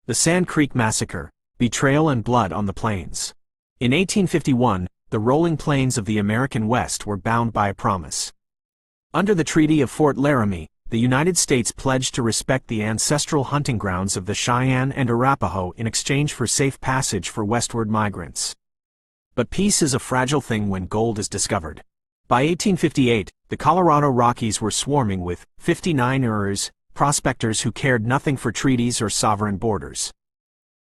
The Sand Creek Massacre, Betrayal and Blood on the Plains. In 1851, the rolling plains of the American West were bound by a promise. Under the Treaty of Fort Laramie, the United States pledged to respect the ancestral hunting grounds of the Cheyenne and Arapaho in exchange for safe passage for westward migrants. But peace is a fragile thing when gold is discovered. By 1858, the Colorado Rockies were swarming with 59ers, prospectors who cared nothing for treaties or sovereign borders.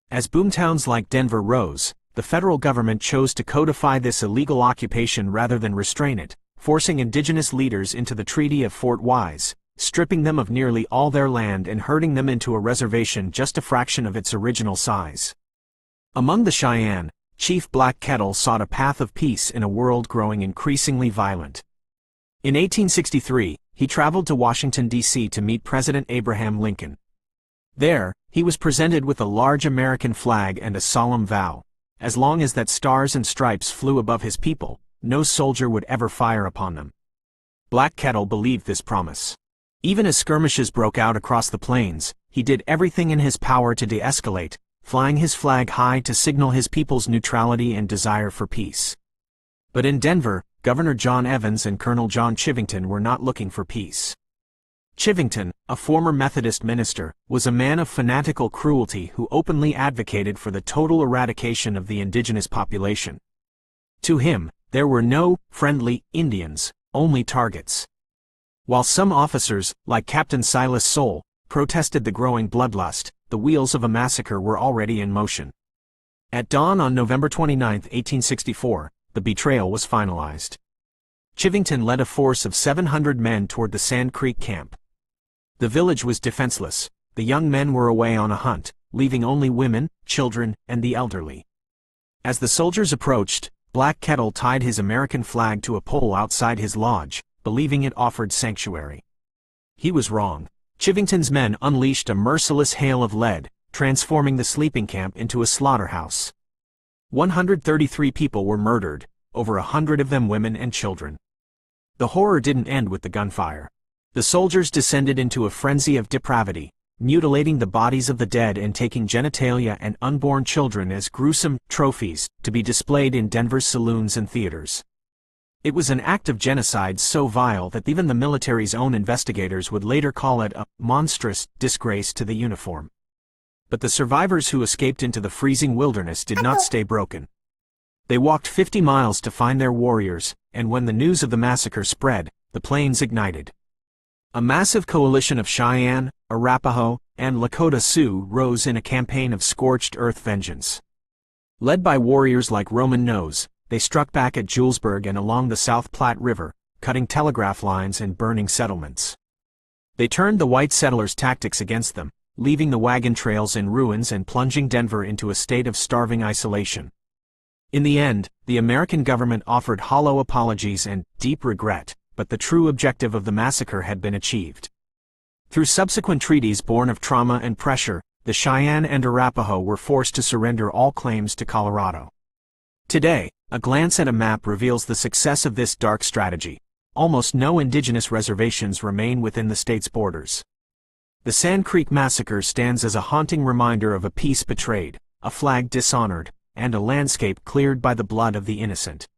As boomtowns like Denver rose, the federal government chose to codify this illegal occupation rather than restrain it, forcing indigenous leaders into the Treaty of Fort Wise, stripping them of nearly all their land and herding them into a reservation just a fraction of its original size. Among the Cheyenne, Chief Black Kettle sought a path of peace in a world growing increasingly violent. In 1863, he traveled to Washington, D.C. to meet President Abraham Lincoln. There, he was presented with a large American flag and a solemn vow: as long as that stars and stripes flew above his people, no soldier would ever fire upon them. Black Kettle believed this promise. Even as skirmishes broke out across the plains, he did everything in his power to de-escalate, flying his flag high to signal his people's neutrality and desire for peace. But in Denver, Governor John Evans and Colonel John Chivington were not looking for peace. Chivington, a former Methodist minister, was a man of fanatical cruelty who openly advocated for the total eradication of the indigenous population. To him, there were no friendly Indians, only targets. While some officers, like Captain Silas Soule, protested the growing bloodlust, the wheels of a massacre were already in motion. At dawn on November 29, 1864, the betrayal was finalized. Chivington led a force of 700 men toward the Sand Creek camp. The village was defenseless. The young men were away on a hunt, leaving only women, children, and the elderly. As the soldiers approached, Black Kettle tied his American flag to a pole outside his lodge, believing it offered sanctuary. He was wrong. Chivington's men unleashed a merciless hail of lead, transforming the sleeping camp into a slaughterhouse. 133 people were murdered, over 100 of them women and children. The horror didn't end with the gunfire. The soldiers descended into a frenzy of depravity, mutilating the bodies of the dead and taking genitalia and unborn children as gruesome trophies to be displayed in Denver's saloons and theaters. It was an act of genocide so vile that even the military's own investigators would later call it a monstrous disgrace to the uniform. But the survivors who escaped into the freezing wilderness did not stay broken. They walked 50 miles to find their warriors, and when the news of the massacre spread, the plains ignited. A massive coalition of Cheyenne, Arapaho, and Lakota Sioux rose in a campaign of scorched earth vengeance. Led by warriors like Roman Nose, they struck back at Julesburg and along the South Platte River, cutting telegraph lines and burning settlements. They turned the white settlers' tactics against them, leaving the wagon trails in ruins and plunging Denver into a state of starving isolation. In the end, the American government offered hollow apologies and deep regret, but the true objective of the massacre had been achieved. Through subsequent treaties born of trauma and pressure, the Cheyenne and Arapaho were forced to surrender all claims to Colorado. Today, a glance at a map reveals the success of this dark strategy. Almost no indigenous reservations remain within the state's borders. The Sand Creek Massacre stands as a haunting reminder of a peace betrayed, a flag dishonored, and a landscape cleared by the blood of the innocent.